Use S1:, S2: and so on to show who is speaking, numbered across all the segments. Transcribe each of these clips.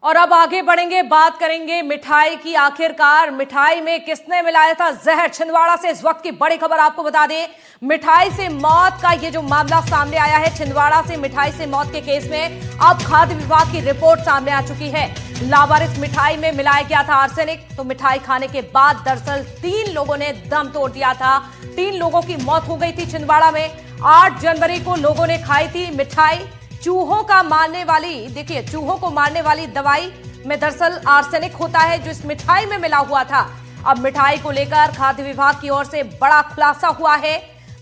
S1: और अब आगे बढ़ेंगे, बात करेंगे मिठाई की। आखिरकार मिठाई में किसने मिलाया था जहर? छिंदवाड़ा से इस वक्त की बड़ी खबर आपको बता दें, मिठाई से मौत का ये जो मामला सामने आया है, छिंदवाड़ा से मिठाई से मौत के केस में अब खाद्य विभाग की रिपोर्ट सामने आ चुकी है। लावारिस मिठाई में मिलाया गया था आर्सेनिक। तो मिठाई खाने के बाद दरअसल 3 लोगों ने दम तोड़ दिया था। 3 लोगों की मौत हो गई थी छिंदवाड़ा में। 8 जनवरी को लोगों ने खाई थी मिठाई। चूहों का मारने वाली, देखिए, चूहों को मारने वाली दवाई में दरअसल आर्सेनिक होता है जो इस मिठाई में मिला हुआ था। अब मिठाई को लेकर खाद्य विभाग की ओर से बड़ा खुलासा हुआ है।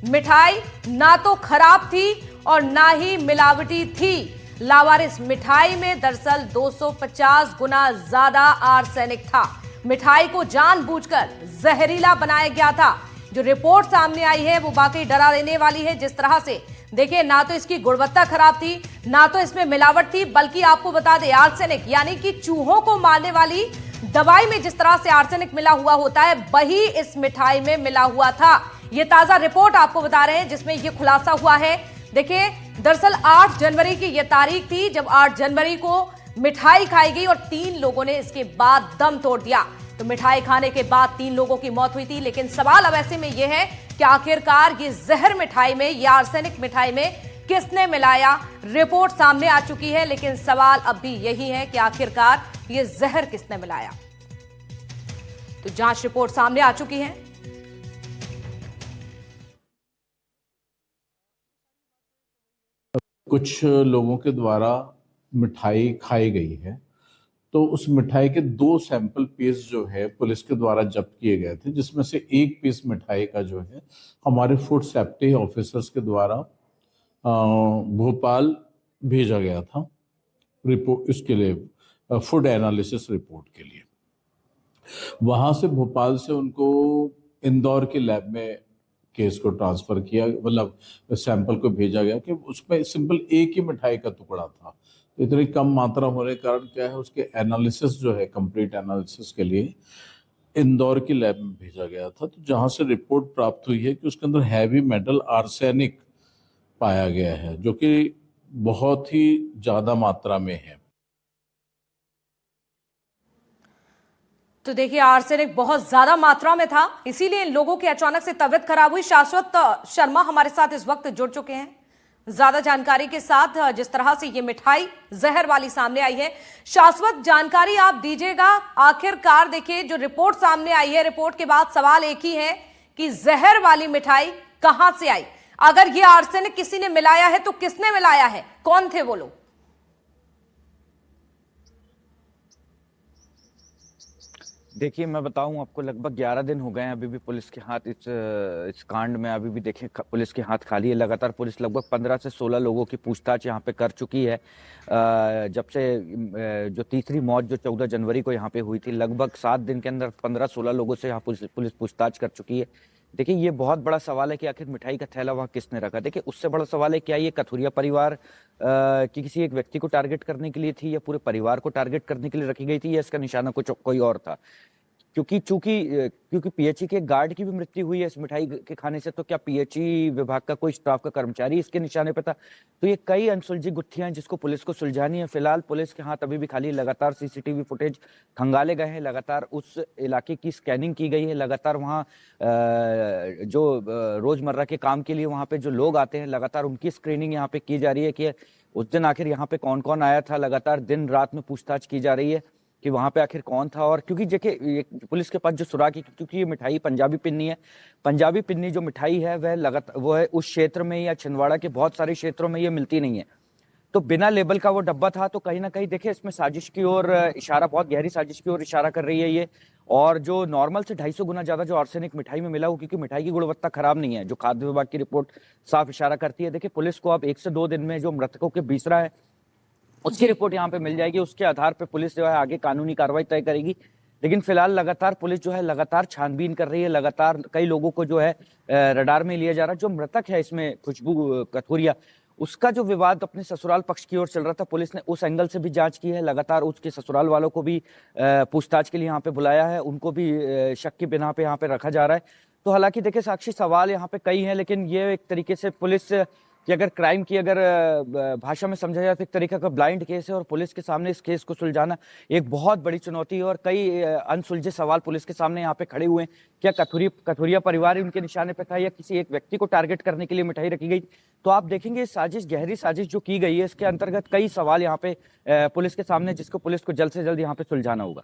S1: मिठाई ना तो खराब थी और ना ही मिलावटी थी। लावारिस मिठाई में दरअसल 250 गुना ज्यादा आर्सेनिक था। मिठाई को जानबूझकर जहरीला बनाया गया था। जो रिपोर्ट सामने आई है वो वाकई डरा देने वाली है। जिस तरह से देखिए, ना तो इसकी गुणवत्ता खराब थी, ना तो इसमें मिलावट थी, बल्कि आपको बता दें आर्सेनिक यानी कि चूहों को मारने वाली दवाई में जिस तरह से आर्सेनिक मिला हुआ होता है वही इस मिठाई में मिला हुआ था। ये ताजा रिपोर्ट आपको बता रहे हैं जिसमें यह खुलासा हुआ है। देखिए, दरअसल 8 जनवरी की यह तारीख थी जब 8 जनवरी को मिठाई खाई गई और 3 लोगों ने इसके बाद दम तोड़ दिया। तो मिठाई खाने के बाद 3 लोगों की मौत हुई थी। लेकिन सवाल अब ऐसे में यह है कि आखिरकार ये जहर मिठाई में या आर्सेनिक मिठाई में किसने मिलाया? रिपोर्ट सामने आ चुकी है, लेकिन सवाल अब भी यही है कि आखिरकार ये जहर किसने मिलाया। तो जांच रिपोर्ट सामने आ चुकी है।
S2: कुछ लोगों के द्वारा मिठाई खाई गई है, तो उस मिठाई के 2 सैंपल पीस जो है पुलिस के द्वारा जब्त किए गए थे, जिसमें से 1 पीस मिठाई का जो है हमारे फूड सेफ्टी ऑफिसर्स के द्वारा भोपाल भेजा गया था रिपोर्ट, इसके लिए फूड एनालिसिस रिपोर्ट के लिए। वहां से भोपाल से उनको इंदौर के लैब में केस को ट्रांसफर किया, मतलब सैंपल को भेजा गया कि उसमें सिंपल एक ही मिठाई का टुकड़ा था। तो इतनी कम मात्रा होने के कारण क्या है, उसके एनालिसिस जो है कंप्लीट एनालिसिस के लिए इंदौर की लैब में भेजा गया था। तो जहां से रिपोर्ट प्राप्त हुई है कि उसके अंदर हैवी मेटल आर्सेनिक पाया गया है, जो कि बहुत ही ज्यादा मात्रा में है।
S1: तो देखिए, आर्सेनिक बहुत ज्यादा मात्रा में था, इसीलिए इन लोगों की अचानक से तबीयत खराब हुई। शाश्वत शर्मा हमारे साथ इस वक्त जुड़ चुके हैं ज्यादा जानकारी के साथ, जिस तरह से ये मिठाई जहर वाली सामने आई है। शाश्वत, जानकारी आप दीजिएगा। आखिरकार देखिए, जो रिपोर्ट सामने आई है, रिपोर्ट के बाद सवाल एक ही है कि जहर वाली मिठाई कहां से आई? अगर ये आर्सेनिक किसी ने मिलाया है तो किसने मिलाया है? कौन थे वो लोग?
S3: देखिए, मैं बताऊं आपको, लगभग 11 दिन हो गए हैं। अभी भी पुलिस के हाथ इस कांड में अभी भी देखें पुलिस के हाथ खाली है। लगातार पुलिस लगभग 15 से 16 लोगों की पूछताछ यहां पे कर चुकी है। जब से जो तीसरी मौत जो 14 जनवरी को यहां पे हुई थी, लगभग 7 दिन के अंदर 15-16 लोगों से यहाँ पुलिस पूछताछ कर चुकी है। देखिए, ये बहुत बड़ा सवाल है कि आखिर मिठाई का थैला वहां किसने रखा। देखिए, उससे बड़ा सवाल है क्या ये कथुरिया परिवार की किसी एक व्यक्ति को टारगेट करने के लिए थी, या पूरे परिवार को टारगेट करने के लिए रखी गई थी, या इसका निशाना कुछ कोई और था। क्योंकि पीएचई के गार्ड की भी मृत्यु हुई है इस मिठाई के खाने से, तो क्या पीएचई विभाग का कोई स्टाफ का कर्मचारी इसके निशाने पे था? तो ये कई अनसुलझी गुत्थियां हैं जिसको पुलिस को सुलझानी है। फिलहाल पुलिस के हाथ अभी भी खाली। लगातार सीसीटीवी फुटेज खंगाले गए हैं, लगातार उस इलाके की स्कैनिंग की गई है, लगातार वहाँ जो रोजमर्रा के काम के लिए वहाँ पे जो लोग आते हैं, लगातार उनकी स्क्रीनिंग यहाँ पे की जा रही है कि उस दिन आखिर यहाँ पे कौन कौन आया था। लगातार दिन रात में पूछताछ की जा रही है कि वहां पे आखिर कौन था। और क्योंकि देखिए, पुलिस के पास जो सुराग है, क्योंकि ये मिठाई पंजाबी पिन्नी है, पंजाबी पिन्नी जो मिठाई है वह लगातार वो है उस क्षेत्र में या छिंदवाड़ा के बहुत सारे क्षेत्रों में ये मिलती नहीं है। तो बिना लेबल का वो डब्बा था। तो कहीं ना कहीं देखिए, इसमें साजिश की ओर इशारा, बहुत गहरी साजिश की ओर इशारा कर रही है ये। और जो नॉर्मल से 250 गुना ज्यादा जो आर्सेनिक मिठाई में मिला हो, क्योंकि मिठाई की गुणवत्ता खराब नहीं है, जो खाद्य विभाग की रिपोर्ट साफ इशारा करती है। देखिए, पुलिस को अब 1 से 2 दिन में जो मृतकों के बीसरा है उसकी रिपोर्ट यहाँ पे मिल जाएगी। उसके आधार पे पुलिस जो है आगे कानूनी कार्रवाई तय करेगी। लेकिन फिलहाल लगातार पुलिस जो है लगातार छानबीन कर रही है। लगातार कई लोगों को जो है रडार में लिया जा रहा है। जो मृतक है इसमें खुशबू कथुरिया, उसका जो विवाद अपने ससुराल पक्ष की ओर चल रहा था, पुलिस ने उस एंगल से भी जांच की है। लगातार उसके ससुराल वालों को भी पूछताछ के लिए यहाँ पे बुलाया है, उनको भी शक की बिना पे यहाँ पे रखा जा रहा है। तो हालांकि देखिए, साक्षी सवाल यहाँ पे कई हैं, लेकिन ये एक तरीके से पुलिस कि अगर क्राइम की अगर भाषा में समझा जाए तो एक तरीका का ब्लाइंड केस है और पुलिस के सामने इस केस को सुलझाना एक बहुत बड़ी चुनौती है और कई अनसुलझे सवाल पुलिस के सामने यहाँ पे खड़े हुए हैं। क्या कथुरिया परिवार ही उनके निशाने पे था या किसी एक व्यक्ति को टारगेट करने के लिए मिठाई रखी गई? तो आप देखेंगे साजिश, गहरी साजिश जो की गई है, इसके अंतर्गत कई सवाल यहाँ पे पुलिस के सामने, जिसको पुलिस को जल्द से जल्द यहाँ पे सुलझाना होगा।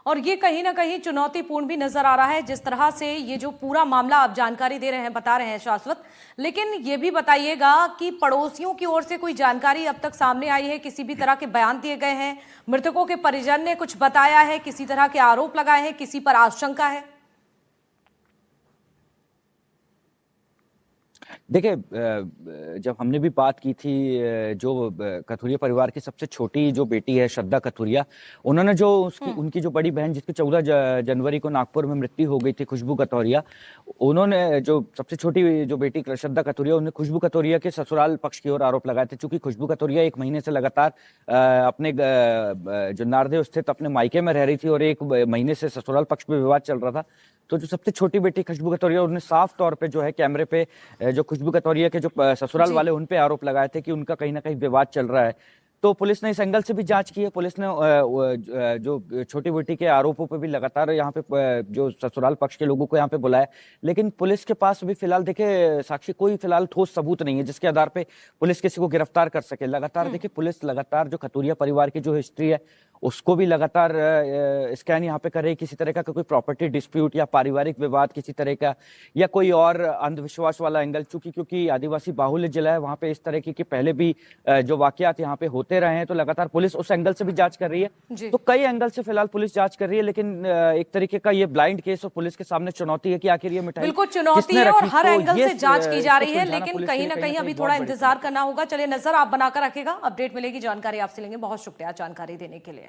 S1: और ये कहीं ना कहीं चुनौतीपूर्ण भी नजर आ रहा है जिस तरह से ये जो पूरा मामला आप जानकारी दे रहे हैं, बता रहे हैं शाश्वत। लेकिन ये भी बताइएगा कि पड़ोसियों की ओर से कोई जानकारी अब तक सामने आई है? किसी भी तरह के बयान दिए गए हैं? मृतकों के परिजन ने कुछ बताया है? किसी तरह के आरोप लगाए हैं? किसी पर आशंका है?
S3: देखिए, जब हमने भी बात की थी, जो कथुरिया परिवार की सबसे छोटी जो बेटी है श्रद्धा कथुरिया, उन्होंने जो उनकी जो बड़ी बहन जिसकी 14 जनवरी को नागपुर में मृत्यु हो गई थी, खुशबू कथौरिया, उन्होंने जो सबसे छोटी जो बेटी श्रद्धा कथुरिया, उन्होंने खुशबू कथौरिया के ससुराल पक्ष की ओर आरोप लगाए थे। चूंकि खुशबू कथौरिया 1 महीने से लगातार अपने जो नारदेव स्थित अपने मायके में रह रही थी और 1 महीने से ससुराल पक्ष में विवाद चल रहा था, तो जो सबसे छोटी बेटी खुशबू कथौरिया, उन्होंने साफ तौर पे जो है कैमरे पे जो खुशबू कथौरिया के जो ससुराल वाले उन पे आरोप लगाए थे कि उनका कहीं ना कहीं विवाद चल रहा है। तो पुलिस ने इस एंगल से भी जांच की है। पुलिस ने जो छोटी बेटी के आरोपों पे भी लगातार यहाँ पे जो ससुराल पक्ष के लोगों को यहाँ पे बुलाया, लेकिन पुलिस के पास अभी फिलहाल देखिए साक्षी कोई फिलहाल ठोस सबूत नहीं है जिसके आधार पे पुलिस किसी को गिरफ्तार कर सके। लगातार देखिए पुलिस लगातार जो कथुरिया परिवार की जो हिस्ट्री है उसको भी लगातार स्कैन यहाँ पे करे, किसी तरह का कोई प्रॉपर्टी डिस्प्यूट या पारिवारिक विवाद किसी तरह का या कोई और अंधविश्वास वाला एंगल, क्योंकि आदिवासी बाहुल्य जिला है, वहां पे इस तरह की पहले भी जो वाकयात यहाँ पे होते रहे हैं, तो लगातार पुलिस उस एंगल से भी जांच कर रही है। तो कई एंगल से फिलहाल पुलिस जांच कर रही है, लेकिन एक तरीके का ये ब्लाइंड केस और पुलिस के सामने चुनौती है कि आखिर ये मिठाई
S1: बिल्कुल चुनौती है और हर एंगल से जांच की जा रही है, लेकिन कहीं ना कहीं अभी थोड़ा इंतजार करना होगा। चलिए नजर आप बनाकर रखेगा, अपडेट मिलेगी, जानकारी आपसे लेंगे। बहुत शुक्रिया जानकारी देने के लिए।